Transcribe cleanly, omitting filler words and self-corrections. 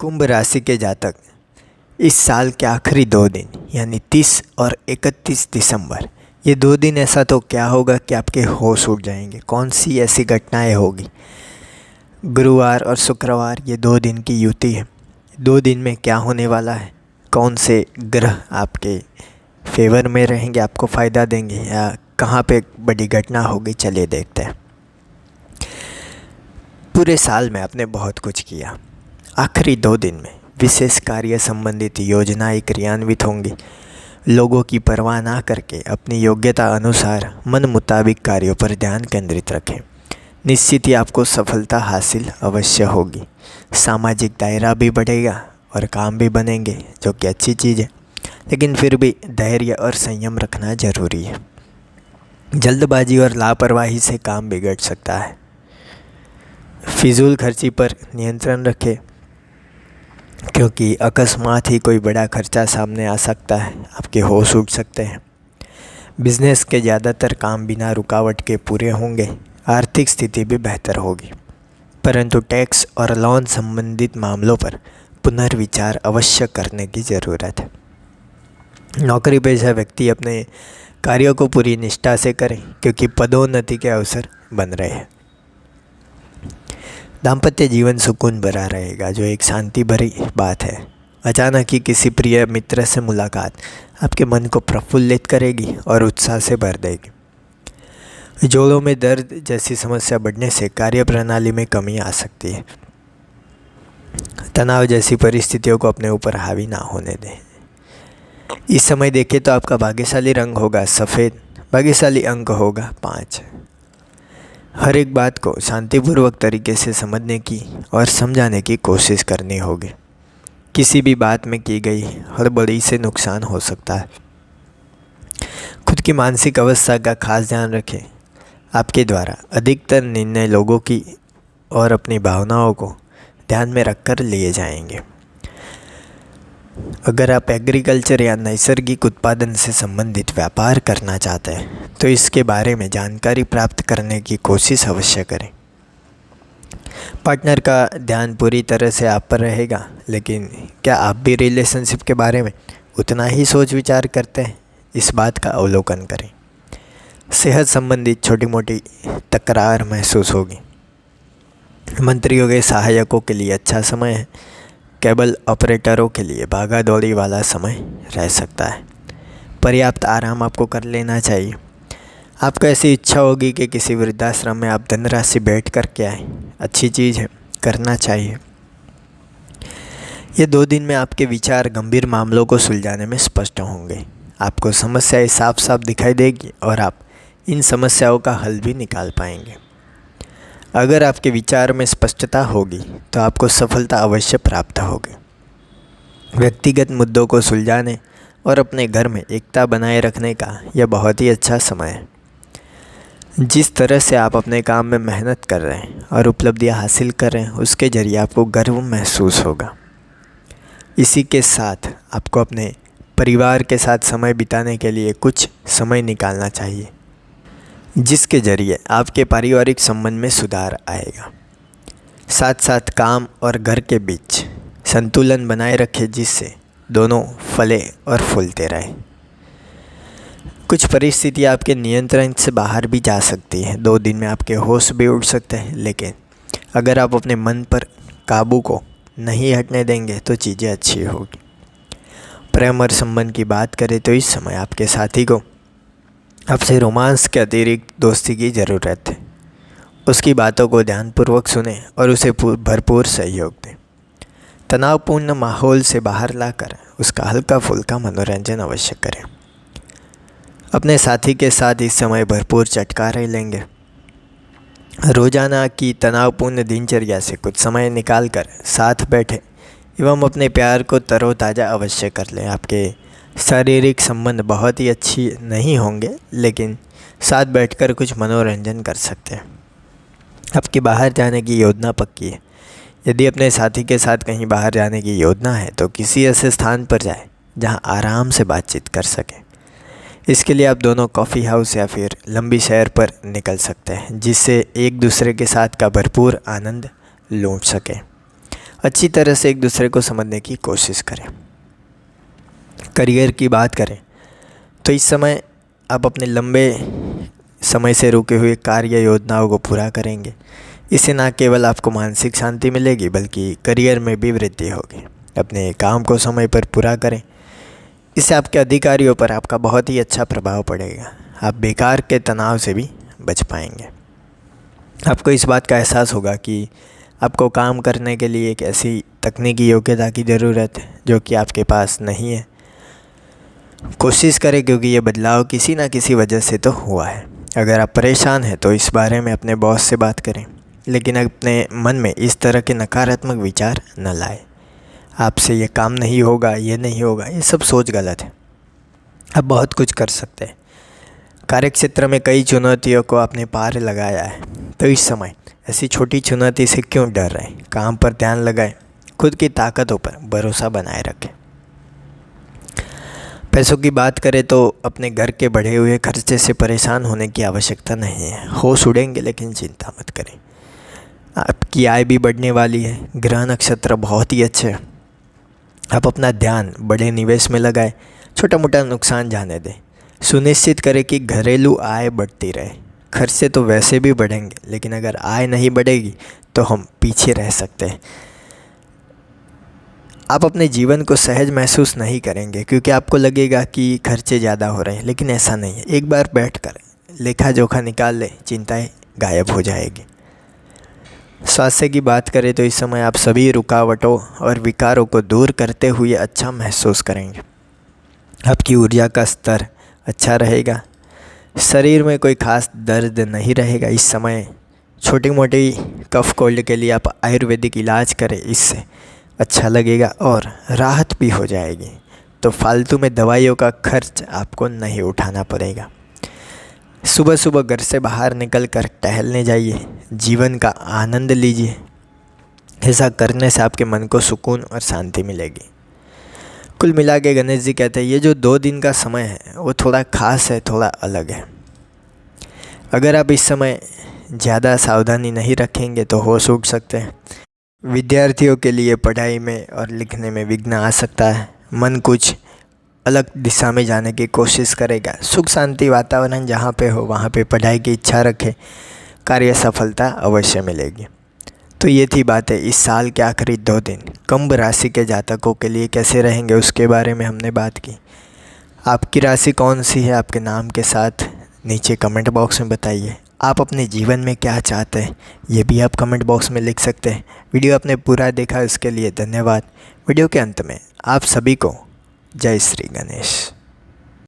कुंभ राशि के जातक इस साल के आखिरी 2 दिन यानी 30 और 31 दिसंबर, ये 2 दिन ऐसा तो क्या होगा कि आपके होश उड़ जाएंगे। कौन सी ऐसी घटनाएं होगी। गुरुवार और शुक्रवार ये 2 दिन की युति है। 2 दिन में क्या होने वाला है, कौन से ग्रह आपके फेवर में रहेंगे, आपको फ़ायदा देंगे, या कहाँ पे बड़ी घटना होगी, चलिए देखते हैं। पूरे साल में आपने बहुत कुछ किया, आखिरी 2 दिन में विशेष कार्य संबंधित योजनाएं क्रियान्वित होंगी। लोगों की परवाह ना करके अपनी योग्यता अनुसार मन मुताबिक कार्यों पर ध्यान केंद्रित रखें। निश्चित ही आपको सफलता हासिल अवश्य होगी। सामाजिक दायरा भी बढ़ेगा और काम भी बनेंगे, जो कि अच्छी चीज़ है, लेकिन फिर भी धैर्य और संयम रखना जरूरी है। जल्दबाजी और लापरवाही से काम बिगड़ सकता है। फिजूल खर्ची पर नियंत्रण रखें, क्योंकि अकस्मात ही कोई बड़ा खर्चा सामने आ सकता है, आपके होश उड़ सकते हैं। बिजनेस के ज़्यादातर काम बिना रुकावट के पूरे होंगे। आर्थिक स्थिति भी बेहतर होगी, परंतु टैक्स और लोन संबंधित मामलों पर पुनर्विचार अवश्य करने की ज़रूरत है। नौकरी पेशा व्यक्ति अपने कार्यों को पूरी निष्ठा से करें, क्योंकि पदोन्नति के अवसर बन रहे हैं। दाम्पत्य जीवन सुकून भरा रहेगा, जो एक शांति भरी बात है। अचानक ही किसी प्रिय मित्र से मुलाकात आपके मन को प्रफुल्लित करेगी और उत्साह से भर देगी। जोड़ों में दर्द जैसी समस्या बढ़ने से कार्य प्रणाली में कमी आ सकती है। तनाव जैसी परिस्थितियों को अपने ऊपर हावी ना होने दें। इस समय देखें तो आपका भाग्यशाली रंग होगा सफ़ेद, भाग्यशाली अंक होगा 5। हर एक बात को शांतिपूर्वक तरीके से समझने की और समझाने की कोशिश करनी होगी। किसी भी बात में की गई हड़बड़ी से नुकसान हो सकता है। खुद की मानसिक अवस्था का खास ध्यान रखें। आपके द्वारा अधिकतर निर्णय लोगों की और अपनी भावनाओं को ध्यान में रखकर लिए जाएंगे। अगर आप एग्रीकल्चर या नैसर्गिक उत्पादन से संबंधित व्यापार करना चाहते हैं, तो इसके बारे में जानकारी प्राप्त करने की कोशिश अवश्य करें। पार्टनर का ध्यान पूरी तरह से आप पर रहेगा, लेकिन क्या आप भी रिलेशनशिप के बारे में उतना ही सोच विचार करते हैं, इस बात का अवलोकन करें। सेहत संबंधित छोटी मोटी तकरार महसूस होगी। मंत्रियों के सहायकों के लिए अच्छा समय है। केबल ऑपरेटरों के लिए भागा दौड़ी वाला समय रह सकता है। पर्याप्त आराम आपको कर लेना चाहिए। आपको ऐसी इच्छा होगी कि किसी वृद्धाश्रम में आप धनराशि भेंट करके आए। अच्छी चीज़ है, करना चाहिए। ये 2 दिन में आपके विचार गंभीर मामलों को सुलझाने में स्पष्ट होंगे। आपको समस्याएं साफ साफ दिखाई देगी और आप इन समस्याओं का हल भी निकाल पाएंगे। अगर आपके विचार में स्पष्टता होगी तो आपको सफलता अवश्य प्राप्त होगी। व्यक्तिगत मुद्दों को सुलझाने और अपने घर में एकता बनाए रखने का यह बहुत ही अच्छा समय है। जिस तरह से आप अपने काम में मेहनत कर रहे हैं और उपलब्धियां हासिल कर रहे हैं, उसके जरिए आपको गर्व महसूस होगा। इसी के साथ आपको अपने परिवार के साथ समय बिताने के लिए कुछ समय निकालना चाहिए, जिसके जरिए आपके पारिवारिक संबंध में सुधार आएगा। साथ साथ काम और घर के बीच संतुलन बनाए रखें, जिससे दोनों फले और फूलते रहें। कुछ परिस्थितियाँ आपके नियंत्रण से बाहर भी जा सकती हैं। 2 दिन में आपके होश भी उड़ सकते हैं, लेकिन अगर आप अपने मन पर काबू को नहीं हटने देंगे तो चीज़ें अच्छी होगी। प्रेम और संबंध की बात करें तो इस समय आपके साथी को आपसे रोमांस के अतिरिक्त दोस्ती की ज़रूरत है। उसकी बातों को ध्यानपूर्वक सुनें और उसे भरपूर सहयोग दें। तनावपूर्ण माहौल से बाहर लाकर उसका हल्का फुल्का मनोरंजन अवश्य करें। अपने साथी के साथ इस समय भरपूर चटकारे लेंगे। रोजाना की तनावपूर्ण दिनचर्या से कुछ समय निकालकर साथ बैठें एवं अपने प्यार को तरोताज़ा अवश्य कर लें। आपके शारीरिक संबंध बहुत ही अच्छी नहीं होंगे, लेकिन साथ बैठकर कुछ मनोरंजन कर सकते हैं। आपकी बाहर जाने की योजना पक्की है। यदि अपने साथी के साथ कहीं बाहर जाने की योजना है तो किसी ऐसे स्थान पर जाएं जहां आराम से बातचीत कर सकें। इसके लिए आप दोनों कॉफ़ी हाउस या फिर लंबी सैर पर निकल सकते हैं, जिससे एक दूसरे के साथ का भरपूर आनंद लूट सकें। अच्छी तरह से एक दूसरे को समझने की कोशिश करें। करियर की बात करें तो इस समय आप अपने लंबे समय से रुके हुए कार्य योजनाओं को पूरा करेंगे। इससे न केवल आपको मानसिक शांति मिलेगी बल्कि करियर में भी वृद्धि होगी। अपने काम को समय पर पूरा करें, इससे आपके अधिकारियों पर आपका बहुत ही अच्छा प्रभाव पड़ेगा। आप बेकार के तनाव से भी बच पाएंगे। आपको इस बात का एहसास होगा कि आपको काम करने के लिए एक ऐसी तकनीकी योग्यता की ज़रूरत है जो कि आपके पास नहीं है। कोशिश करें, क्योंकि ये बदलाव किसी ना किसी वजह से तो हुआ है। अगर आप परेशान हैं तो इस बारे में अपने बॉस से बात करें, लेकिन अपने मन में इस तरह के नकारात्मक विचार न लाएं। आपसे ये काम नहीं होगा, ये नहीं होगा, ये सब सोच गलत है। आप बहुत कुछ कर सकते हैं। कार्यक्षेत्र में कई चुनौतियों को आपने पार लगाया है, तो इस समय ऐसी छोटी चुनौती से क्यों डर रहे हैं। काम पर ध्यान लगाएं, खुद की ताकतों पर भरोसा बनाए रखें। पैसों की बात करें तो अपने घर के बढ़े हुए खर्चे से परेशान होने की आवश्यकता नहीं है। होश उड़ेंगे, लेकिन चिंता मत करें। आपकी आय भी बढ़ने वाली है। ग्रह नक्षत्र बहुत ही अच्छे हैं। आप अपना ध्यान बड़े निवेश में लगाएं, छोटा मोटा नुकसान जाने दें। सुनिश्चित करें कि घरेलू आय बढ़ती रहे। खर्चे तो वैसे भी बढ़ेंगे, लेकिन अगर आय नहीं बढ़ेगी तो हम पीछे रह सकते हैं। आप अपने जीवन को सहज महसूस नहीं करेंगे, क्योंकि आपको लगेगा कि खर्चे ज़्यादा हो रहे हैं, लेकिन ऐसा नहीं है। एक बार बैठकर लेखा जोखा निकाल ले, चिंताएं गायब हो जाएगी। स्वास्थ्य की बात करें तो इस समय आप सभी रुकावटों और विकारों को दूर करते हुए अच्छा महसूस करेंगे। आपकी ऊर्जा का स्तर अच्छा रहेगा। शरीर में कोई खास दर्द नहीं रहेगा। इस समय छोटी मोटी कफ कोल्ड के लिए आप आयुर्वेदिक इलाज करें, इससे अच्छा लगेगा और राहत भी हो जाएगी। तो फालतू में दवाइयों का खर्च आपको नहीं उठाना पड़ेगा। सुबह सुबह घर से बाहर निकल कर टहलने जाइए, जीवन का आनंद लीजिए। ऐसा करने से आपके मन को सुकून और शांति मिलेगी। कुल मिला के गणेश जी कहते हैं ये जो 2 दिन का समय है वो थोड़ा खास है, थोड़ा अलग है। अगर आप इस समय ज़्यादा सावधानी नहीं रखेंगे तो होश उड़ सकते हैं। विद्यार्थियों के लिए पढ़ाई में और लिखने में विघ्न आ सकता है। मन कुछ अलग दिशा में जाने की कोशिश करेगा। सुख शांति वातावरण जहाँ पे हो वहाँ पे पढ़ाई की इच्छा रखें, कार्य सफलता अवश्य मिलेगी। तो ये थी बातें इस साल के आखिरी 2 दिन कुंभ राशि के जातकों के लिए कैसे रहेंगे उसके बारे में हमने बात की। आपकी राशि कौन सी है, आपके नाम के साथ नीचे कमेंट बॉक्स में बताइए। आप अपने जीवन में क्या चाहते हैं ये भी आप कमेंट बॉक्स में लिख सकते हैं। वीडियो आपने पूरा देखा उसके लिए धन्यवाद। वीडियो के अंत में आप सभी को जय श्री गणेश।